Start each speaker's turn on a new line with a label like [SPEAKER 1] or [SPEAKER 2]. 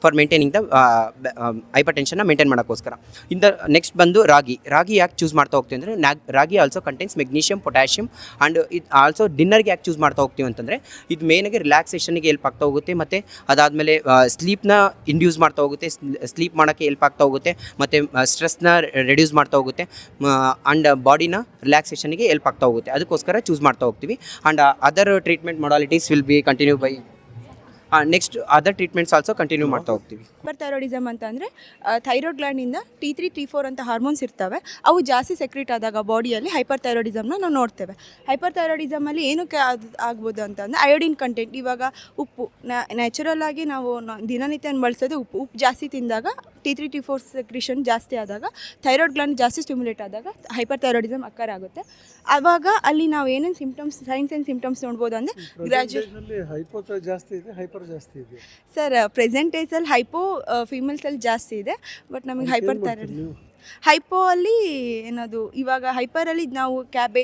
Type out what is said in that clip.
[SPEAKER 1] For maintaining the hyper ಟೆನ್ಷನ್ನ maintain ಮಾಡೋಕ್ಕೋಸ್ಕರ. Next ಬಂದು ರಾಗಿ ಯಾಕೆ ಚೂಸ್ ಮಾಡ್ತಾ ಹೋಗ್ತೀವಿ ಅಂದರೆ ರಾಗಿ also contains magnesium, potassium and ಇದು ಆಲ್ಸೋ ಡಿನ್ನರ್ಗೆ ಯಾಕೆ ಚೂಸ್ ಮಾಡ್ತಾ ಹೋಗ್ತೀವಿ ಅಂತಂದರೆ ಇದು ಮೇಯ್ನಾಗಿ ರಿಲ್ಯಾಕ್ಸೇಷನ್ಗೆ ಹೆಲ್ಪ್ ಆಗ್ತಾ ಹೋಗುತ್ತೆ, ಮತ್ತು ಅದಾದಮೇಲೆ ಸ್ಲೀಪ್ನ ಇಂಡ್ಯೂಸ್ ಮಾಡ್ತಾ ಹೋಗುತ್ತೆ, ಸ್ಲೀಪ್ ಮಾಡೋಕ್ಕೆ ಹೆಲ್ಪ್ ಆಗ್ತಾ ಹೋಗುತ್ತೆ, ಮತ್ತು ಸ್ಟ್ರೆಸ್ನ ರೆಡ್ಯೂಸ್ ಮಾಡ್ತಾ ಹೋಗುತ್ತೆ ಆ್ಯಂಡ್ ಬಾಡಿನ ರಿಲ್ಯಾಕ್ಸೇಷನ್ಗೆ ಹೆಲ್ಪ್ ಆಗ್ತಾ ಹೋಗುತ್ತೆ. ಅದಕ್ಕೋಸ್ಕರ ಚೂಸ್ ಮಾಡ್ತಾ ಹೋಗ್ತೀವಿ. And other treatment modalities will be continue by next other treatments also continue ಮಾಡ್ತಾ ಹೋಗ್ತೀವಿ.
[SPEAKER 2] ಹೈಪರ್ ಥೈರಾಯ್ಡಿಸಮ್ ಅಂತ ಅಂದರೆ ಥೈರಾಯ್ಡ್ ಗ್ಲ್ಯಾಂಡಿಂದ T3, T4 ಅಂತ ಹಾರ್ಮೋನ್ಸ್ ಇರ್ತವೆ. ಅವು ಜಾಸ್ತಿ ಸೆಕ್ರೀಟ್ ಆದಾಗ ಬಾಡಿಯಲ್ಲಿ ಹೈಪರ್ ಥೈರಾಯ್ಡಿಸಮ್ನ ನಾವು ನೋಡ್ತೇವೆ. ಹೈಪರ್ ಥೈರಾಯ್ಡಿಸಮಲ್ಲಿ ಏನಕ್ಕೆ ಆಗ್ಬೋದು ಅಂತಂದರೆ ಅಯೋಡಿನ್ ಕಂಟೆಂಟ್. ಇವಾಗ ಉಪ್ಪು ನ್ಯಾಚುರಲ್ ಆಗಿ ನಾವು ದಿನನಿತ್ಯ ಬಳಸೋದು ಉಪ್ಪು ಜಾಸ್ತಿ ತಿಂದಾಗ T3, T4 ಸೆಕ್ರಿಷನ್ ಜಾಸ್ತಿ ಆದಾಗ ಥೈರಾಯ್ಡ್ ಗ್ಲ್ಯಾಂಡ್ ಜಾಸ್ತಿ ಸ್ಟಿಮ್ಯುಲೇಟ್ ಆದಾಗ ಹೈಪರ್ ಥೈರಾಯ್ಡಿಸಮ್ ಅಕ್ಕರ್ ಆಗುತ್ತೆ. ಆವಾಗ ಅಲ್ಲಿ ನಾವು ಏನೇನು ಸಿಂಪ್ಟಮ್ಸ್, ಸೈನ್ಸ್ ಆ್ಯಂಡ್ ಸಿಂಪ್ಟಮ್ಸ್ ನೋಡ್ಬೋದು ಅಂದರೆ ಸರ್ ಪ್ರೆಸೆಂಟ್ ಏಜಲ್ಲಿ ಹೈಪೋ ಫೀಮೇಲ್ಸಲ್ಲಿ ಜಾಸ್ತಿ ಇದೆ, ಬಟ್ ನಮಗೆ ಹೈಪರ್ ಥೈರಾಯ್ಡ್ ಹೈಪೋ ಅಲ್ಲಿ ಏನದು ಇವಾಗ ಹೈಪರಲ್ಲಿ ನಾವು ಕ್ಯಾಬೇಜ್